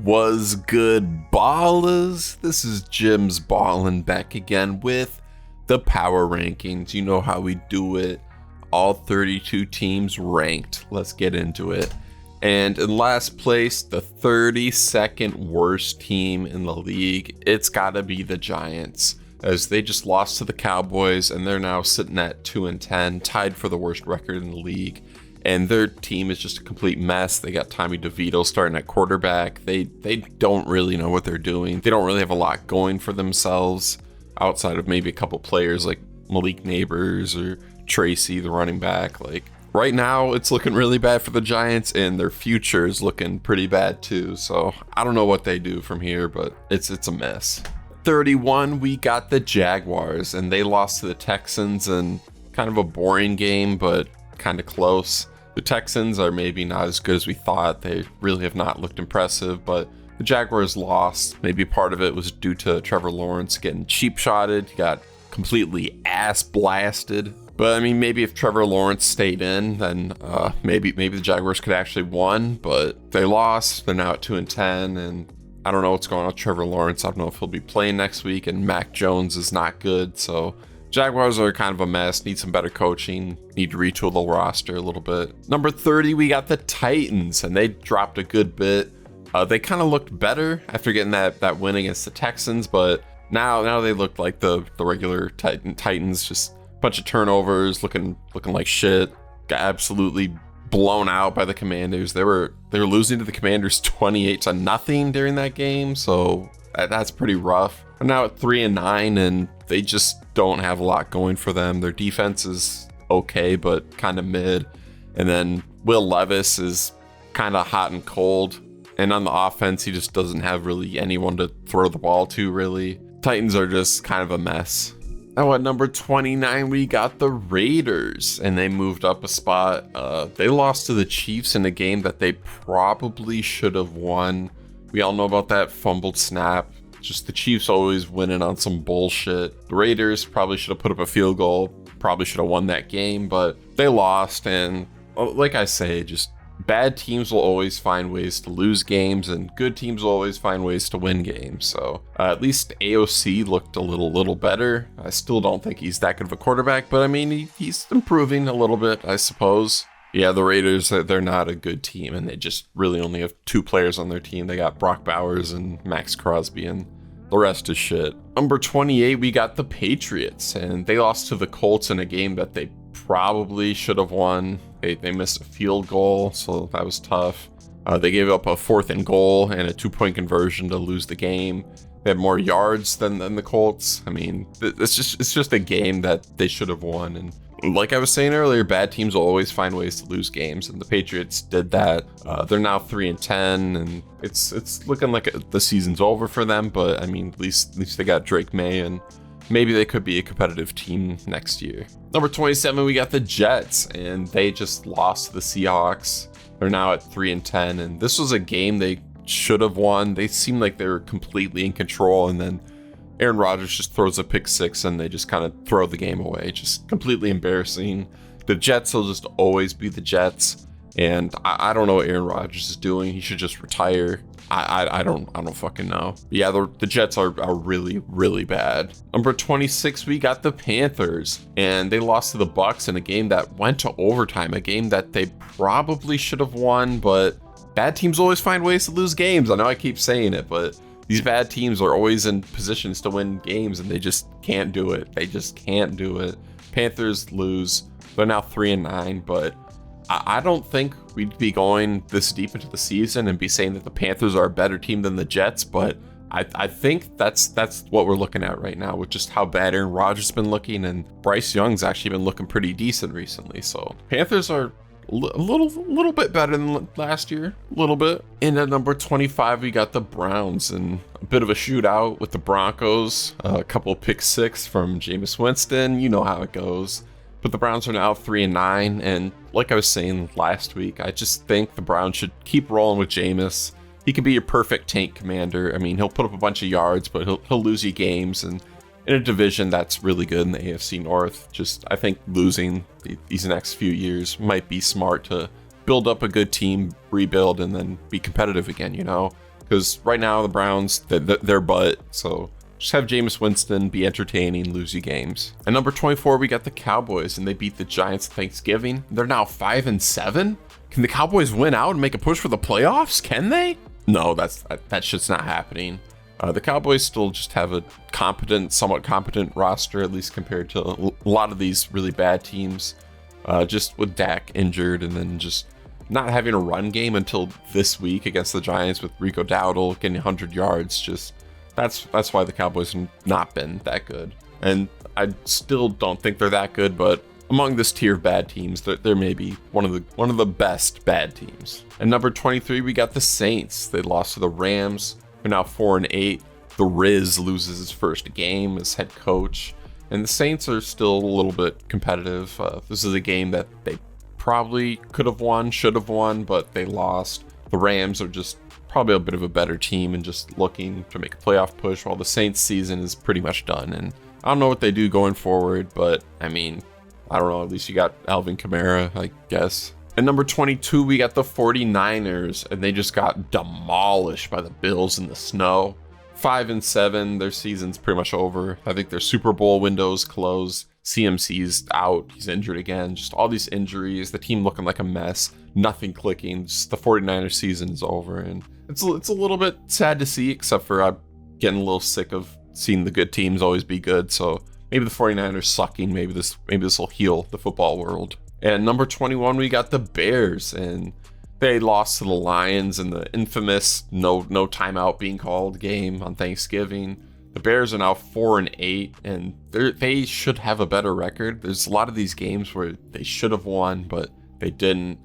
Was good, ballers? This is Jim's Ballin' back again with the power rankings. You know how we do it. All 32 teams ranked. Let's get into it. And in last place, the 32nd worst team in the league, it's gotta be the Giants, as they just lost to the Cowboys and they're now sitting at 2-10, tied for the worst record in the league. And their team is just a complete mess. They got Tommy DeVito starting at quarterback. They don't really know what they're doing. They don't really have a lot going for themselves outside of maybe a couple players like Malik Neighbors or Tracy, the running back. Like right now, it's looking really bad for the Giants, and their future is looking pretty bad too. So I don't know what they do from here, but it's a mess. 31, we got the Jaguars, and they lost to the Texans in kind of a boring game, but kind of close. The Texans are maybe not as good as we thought. They really have not looked impressive, but the Jaguars lost. Maybe part of it was due to Trevor Lawrence getting cheap shotted. He got completely ass blasted. But I mean, maybe if Trevor Lawrence stayed in, then maybe the Jaguars could actually won. But they lost. They're now at 2-10, and I don't know what's going on with Trevor Lawrence. I don't know if he'll be playing next week, and Mac Jones is not good. So Jaguars are kind of a mess, need some better coaching, need to retool the roster a little bit. Number 30, we got the Titans, and they dropped a good bit. They kind of looked better after getting that win against the Texans, but now they look like the regular Titans, just a bunch of turnovers, looking like shit. Got absolutely blown out by the Commanders. They were losing to the Commanders 28-0 during that game, so that's pretty rough. They're now at 3-9, and they just don't have a lot going for them. Their defense is okay, but kind of mid. And then Will Levis is kind of hot and cold. And on the offense, he just doesn't have really anyone to throw the ball to, really. Titans are just kind of a mess. Now at number 29, we got the Raiders, and they moved up a spot. They lost to the Chiefs in a game that they probably should have won. We all know about that fumbled snap. Just the Chiefs always winning on some bullshit. The Raiders probably should have put up a field goal, probably should have won that game, but they lost. And like I say, just bad teams will always find ways to lose games, and good teams will always find ways to win games. So at least AOC looked a little better. I still don't think he's that good of a quarterback, but I mean, he's improving a little bit, I suppose. Yeah, the Raiders, they're not a good team, and they just really only have two players on their team. They got Brock Bowers and Max Crosby, and the rest is shit. Number 28, we got the Patriots, and they lost to the Colts in a game that they probably should have won. They missed a field goal, so that was tough. They gave up a 4th and goal and a 2-point conversion to lose the game. They had more yards than the Colts. I mean, it's just a game that they should have won. And like I was saying earlier, bad teams will always find ways to lose games, and the Patriots did that. They're now 3-10, and it's looking like the season's over for them. But I mean, at least they got Drake May, and maybe they could be a competitive team next year. Number 27, we got the Jets, and they just lost to the Seahawks. They're now at 3-10, and this was a game they should have won. They seemed like they were completely in control, and then Aaron Rodgers just throws a pick six and they just kind of throw the game away. Just completely embarrassing. The Jets will just always be the Jets, and I don't know what Aaron Rodgers is doing. He should just retire. I don't fucking know. Yeah, the Jets are really, really bad. Number 26, we got the Panthers, and they lost to the Bucs in a game that went to overtime, a game that they probably should have won, but bad teams always find ways to lose games. I know I keep saying it, but these bad teams are always in positions to win games, and they just can't do it. They just can't do it. Panthers lose. They're now 3-9, but I don't think we'd be going this deep into the season and be saying that the Panthers are a better team than the Jets, but I think that's what we're looking at right now with just how bad Aaron Rodgers has been looking, and Bryce Young's actually been looking pretty decent recently. So Panthers are a little bit better than last year, a little bit. And at number 25, we got the Browns, and a bit of a shootout with the Broncos. A couple of pick six from Jameis Winston. You know how it goes. But the Browns are now 3-9, and like I was saying last week, I just think the Browns should keep rolling with Jameis. He can be your perfect tank commander. I mean, he'll put up a bunch of yards, but he'll lose you games, and in a division that's really good in the AFC North. Just, I think losing these next few years might be smart to build up a good team, rebuild, and then be competitive again, you know? because right now the Browns, they're butt. So just have Jameis Winston be entertaining, lose you games. At number 24, we got the Cowboys, and they beat the Giants Thanksgiving. They're now 5-7. Can the Cowboys win out and make a push for the playoffs? Can they? No, that shit's not happening. The Cowboys still just have a somewhat competent roster, at least compared to a lot of these really bad teams. Just with Dak injured, and then just not having a run game until this week against the Giants with Rico Dowdle getting 100 yards. Just that's why the Cowboys have not been that good. And I still don't think they're that good, but among this tier of bad teams, they're maybe one of the best bad teams. And number 23, we got the Saints. They lost to the Rams. They're now 4-8. The Riz loses his first game as head coach, and the Saints are still a little bit competitive. This is a game that they probably could have won, should have won, but they lost. The Rams are just probably a bit of a better team and just looking to make a playoff push, while the Saints season is pretty much done. And I don't know what they do going forward, but I mean, I don't know, at least you got Alvin Kamara, I guess. At number 22, we got the 49ers, and they just got demolished by the Bills in the snow. 5-7, their season's pretty much over. I think their Super Bowl window's closed. CMC's out, he's injured again. Just all these injuries, the team looking like a mess, nothing clicking. Just the 49ers season is over, and it's a little bit sad to see, except for I'm getting a little sick of seeing the good teams always be good. So maybe the 49ers sucking, maybe this will heal the football world. And number 21, we got the Bears, and they lost to the Lions in the infamous no timeout being called game on Thanksgiving. The Bears are now 4-8, and they should have a better record. There's a lot of these games where they should have won, but they didn't.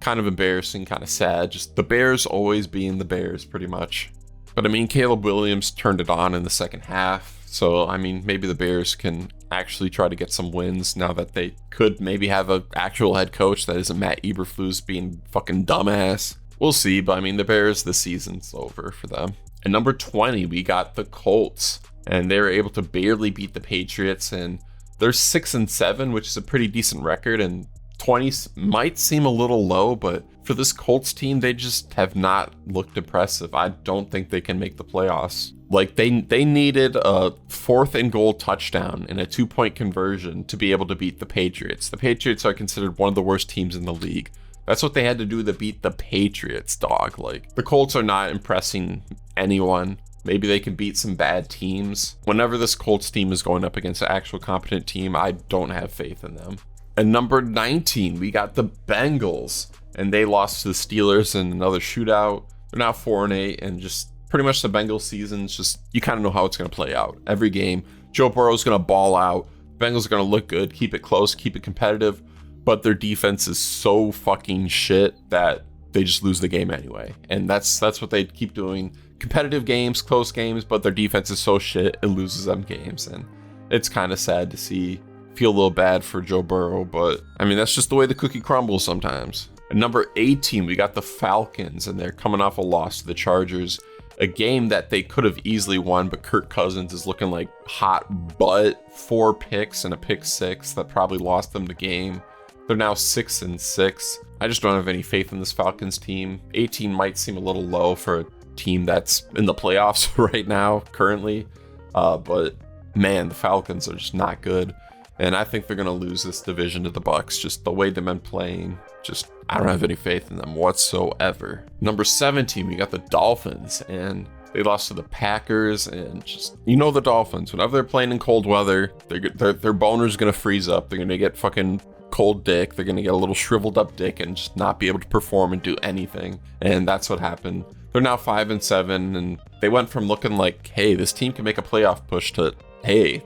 Kind of embarrassing, kind of sad. Just the Bears always being the Bears, pretty much. But I mean, Caleb Williams turned it on in the second half. So, I mean, maybe the Bears can actually try to get some wins now that they could maybe have an actual head coach that isn't Matt Eberflus being fucking dumbass. We'll see, but I mean, the Bears, the season's over for them. At number 20, we got the Colts, and they were able to barely beat the Patriots, and they're 6-7, which is a pretty decent record, and 20 might seem a little low, but for this Colts team, they just have not looked impressive. I don't think they can make the playoffs. Like, they needed a 4th and goal touchdown and a 2-point conversion to be able to beat the Patriots. The Patriots are considered one of the worst teams in the league. That's what they had to do to beat the Patriots, dog. Like, the Colts are not impressing anyone. Maybe they can beat some bad teams. Whenever this Colts team is going up against an actual competent team, I don't have faith in them. At number 19, we got the Bengals, and they lost to the Steelers in another shootout. They're now 4-8, and just pretty much the Bengals season's just, you kind of know how it's going to play out. Every game, Joe Burrow's going to ball out. Bengals are going to look good, keep it close, keep it competitive, but their defense is so fucking shit that they just lose the game anyway. And that's what they keep doing. Competitive games, close games, but their defense is so shit, it loses them games. And it's kind of sad to see. Feel a little bad for Joe Burrow, but I mean, that's just the way the cookie crumbles sometimes. At number 18, we got the Falcons, and they're coming off a loss to the Chargers. A game that they could have easily won, but Kirk Cousins is looking like hot butt. 4 picks and a pick 6 that probably lost them the game. They're now 6-6. I just don't have any faith in this Falcons team. 18 might seem a little low for a team that's in the playoffs right now, currently. But man, the Falcons are just not good. And I think they're going to lose this division to the Bucs. Just the way they've been playing, just I don't have any faith in them whatsoever. Number 17, we got the Dolphins, and they lost to the Packers. And just, you know, the Dolphins, whenever they're playing in cold weather, their boner's going to freeze up. They're going to get fucking cold dick. They're going to get a little shriveled up dick and just not be able to perform and do anything. And that's what happened. They're now 5-7, and they went from looking like, hey, this team can make a playoff push, to, hey,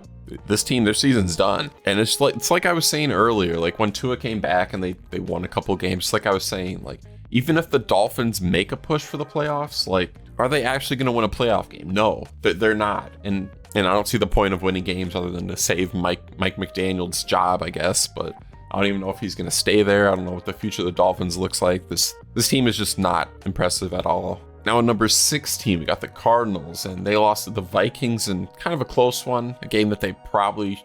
this team, their season's done. And it's like I was saying earlier, like when Tua came back and they won a couple games, like I was saying, like, even if the Dolphins make a push for the playoffs, like, are they actually going to win a playoff game? No, they're not. And I don't see the point of winning games other than to save Mike McDaniel's job, I guess. But I don't even know if he's going to stay there. I don't know what the future of the Dolphins looks like. This team is just not impressive at all. Now at number 16, we got the Cardinals, and they lost to the Vikings in kind of a close one, a game that they probably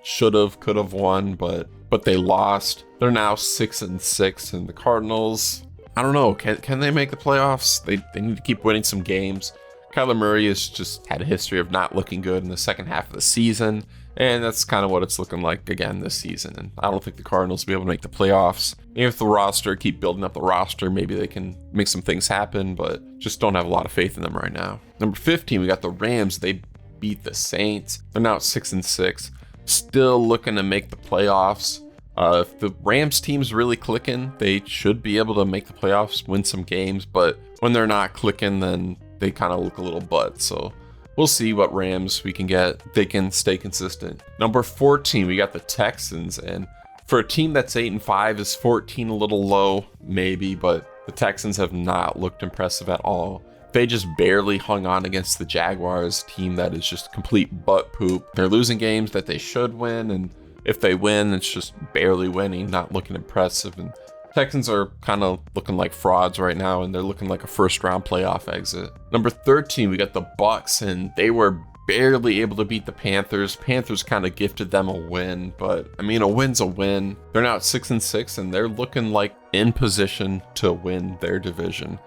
could have won, but they lost. They're now 6-6, and the Cardinals, I don't know, can they make the playoffs? They need to keep winning some games. Kyler Murray has just had a history of not looking good in the second half of the season, and that's kind of what it's looking like again this season. And I don't think the Cardinals will be able to make the playoffs. Maybe if the roster, keep building up the roster, maybe they can make some things happen, but just don't have a lot of faith in them right now. Number 15, we got the Rams. They beat the Saints. They're now at 6-6, still looking to make the playoffs. If the Rams team's really clicking, they should be able to make the playoffs, win some games, but when they're not clicking, then they kind of look a little butt. So we'll see what Rams we can get. They can stay consistent. Number 14, we got the Texans, and for a team that's 8-5, is 14 a little low? Maybe, but the Texans have not looked impressive at all. They just barely hung on against the Jaguars, team that is just complete butt poop. They're losing games that they should win, and if they win, it's just barely winning, not looking impressive. And Texans are kind of looking like frauds right now, and they're looking like a first-round playoff exit. Number 13, we got the Bucs, and they were barely able to beat the Panthers. Panthers kind of gifted them a win, but I mean, a win's a win. They're now at 6-6, and they're looking like in position to win their division.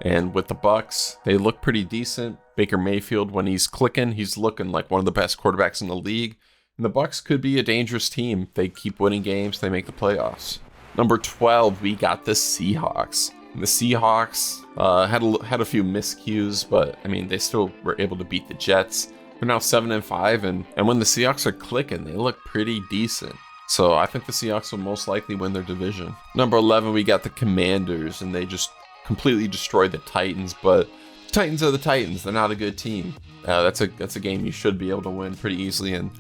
And with the Bucs, they look pretty decent. Baker Mayfield, when he's clicking, he's looking like one of the best quarterbacks in the league. And the Bucs could be a dangerous team. They keep winning games, they make the playoffs. Number 12, we got the Seahawks. And the Seahawks had a few miscues, but I mean, they still were able to beat the Jets. They're now 7-5, and when the Seahawks are clicking, they look pretty decent. So I think the Seahawks will most likely win their division. Number 11, we got the Commanders, and they just completely destroyed the Titans, but the Titans are the Titans. They're not a good team. That's a game you should be able to win pretty easily, and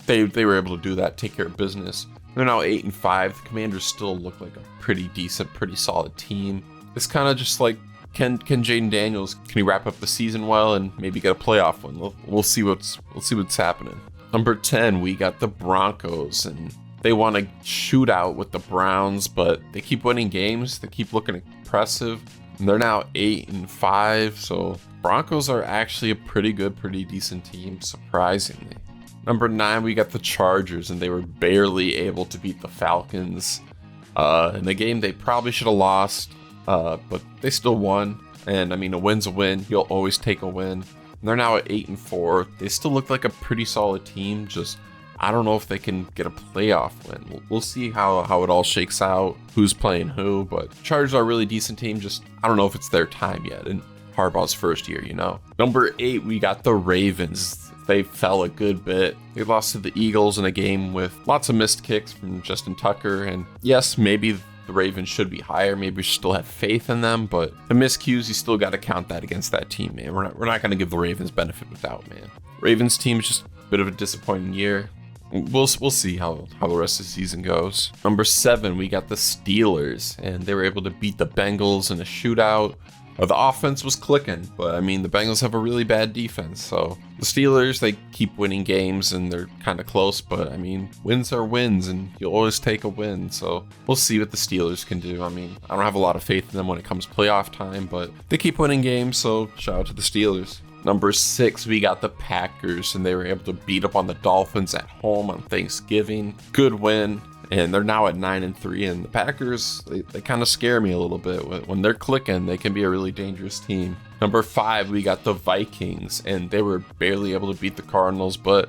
they were able to do that, take care of business. They're now 8-5. The Commanders still look like a pretty decent, pretty solid team. It's kind of just like, can Jaden Daniels, can he wrap up the season well and maybe get a playoff win? We'll see what's happening. Number 10, we got the Broncos, and they want to shoot out with the Browns, but they keep winning games. They keep looking impressive. And they're now 8-5, so Broncos are actually a pretty good, pretty decent team, surprisingly. Number 9, we got the Chargers, and they were barely able to beat the Falcons in the game they probably should have lost, but they still won. And I mean, a win's a win. You'll always take a win. And they're now at 8-4. They still look like a pretty solid team. Just, I don't know if they can get a playoff win. We'll see how it all shakes out, who's playing who, but Chargers are a really decent team. Just, I don't know if it's their time yet in Harbaugh's first year, you know. Number 8, we got the Ravens. They fell a good bit. They lost to the Eagles in a game with lots of missed kicks from Justin Tucker. And yes, maybe the Ravens should be higher. Maybe we should still have faith in them. But the miscues, you still got to count that against that team, man. We're not going to give the Ravens benefit of doubt, man. Ravens team is just a bit of a disappointing year. We'll see how the rest of the season goes. Number 7, we got the Steelers. And they were able to beat the Bengals in a shootout. The offense was clicking, but I mean, the Bengals have a really bad defense. So the Steelers, they keep winning games and they're kind of close, but I mean, wins are wins and you'll always take a win. So we'll see what the Steelers can do. I mean, I don't have a lot of faith in them when it comes playoff time, but they keep winning games. So shout out to the Steelers. Number 6, we got the Packers, and they were able to beat up on the Dolphins at home on Thanksgiving. Good win. And they're now at 9-3, and the Packers, they kind of scare me a little bit. When they're clicking, they can be a really dangerous team. Number 5, we got the Vikings, and they were barely able to beat the Cardinals, but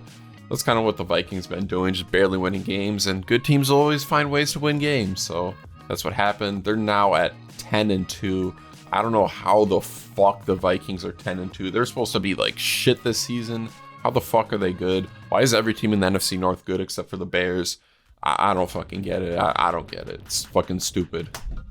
that's kind of what the Vikings been doing, just barely winning games, and good teams always find ways to win games, so that's what happened. They're now at 10-2. I don't know how the fuck the Vikings are 10-2. They're supposed to be like shit this season. How the fuck are they good? Why is every team in the NFC North good except for the Bears? I don't fucking get it. I don't get it. It's fucking stupid.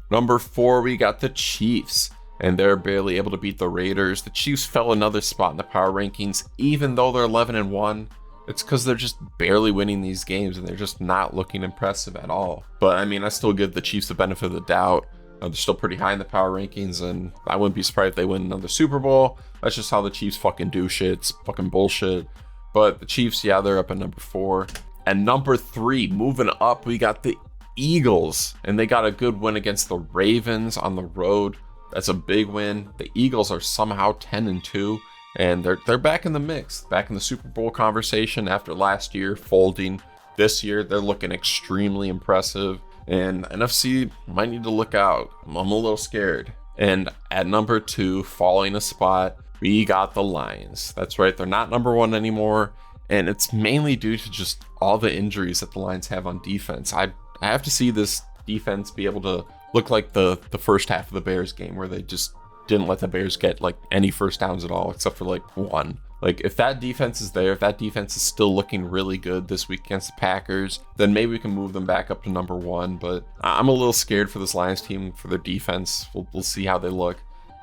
Number 4, we got the Chiefs, and they're barely able to beat the Raiders. The Chiefs fell another spot in the power rankings, even though they're 11-1. It's because they're just barely winning these games, and they're just not looking impressive at all. But I mean, I still give the Chiefs the benefit of the doubt. They're still pretty high in the power rankings, and I wouldn't be surprised if they win another Super Bowl. That's just how the Chiefs fucking do shit. It's fucking bullshit. But the Chiefs, yeah, they're up at number 4. And number 3, moving up, we got the Eagles, and they got a good win against the Ravens on the road. That's a big win. The Eagles are somehow 10-2, and they're back in the mix, back in the Super Bowl conversation after last year folding. This year, they're looking extremely impressive, and NFC might need to look out. I'm a little scared. And at number 2, falling a spot, we got the Lions. That's right, they're not number one anymore, and it's mainly due to just all the injuries that the Lions have on defense. I have to see this defense be able to look like the first half of the Bears game, where they just didn't let the Bears get like any first downs at all, except for like one. Like, if that defense is there, if that defense is still looking really good this week against the Packers, then maybe we can move them back up to number one. But I'm a little scared for this Lions team, for their defense. We'll see how they look,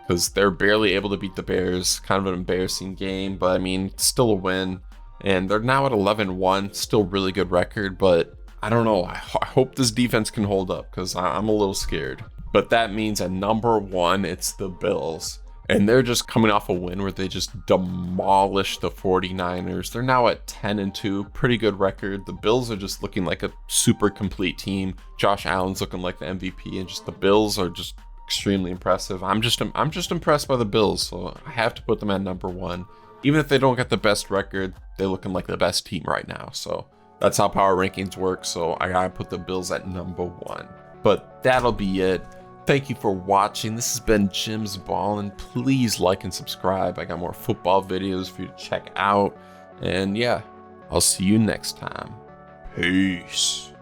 because they're barely able to beat the Bears. Kind of an embarrassing game, but I mean, still a win. And they're now at 11-1, still really good record, but I don't know. I hope this defense can hold up, because I'm a little scared. But that means at number one, it's the Bills. And they're just coming off a win where they just demolished the 49ers. They're now at 10-2, pretty good record. The Bills are just looking like a super complete team. Josh Allen's looking like the MVP, and just the Bills are just extremely impressive. I'm just impressed by the Bills, so I have to put them at number one. Even if they don't get the best record, they're looking like the best team right now. So that's how power rankings work. So I gotta put the Bills at number one. But that'll be it. Thank you for watching. This has been Jim's Ballin'. Please like and subscribe. I got more football videos for you to check out. And yeah, I'll see you next time. Peace.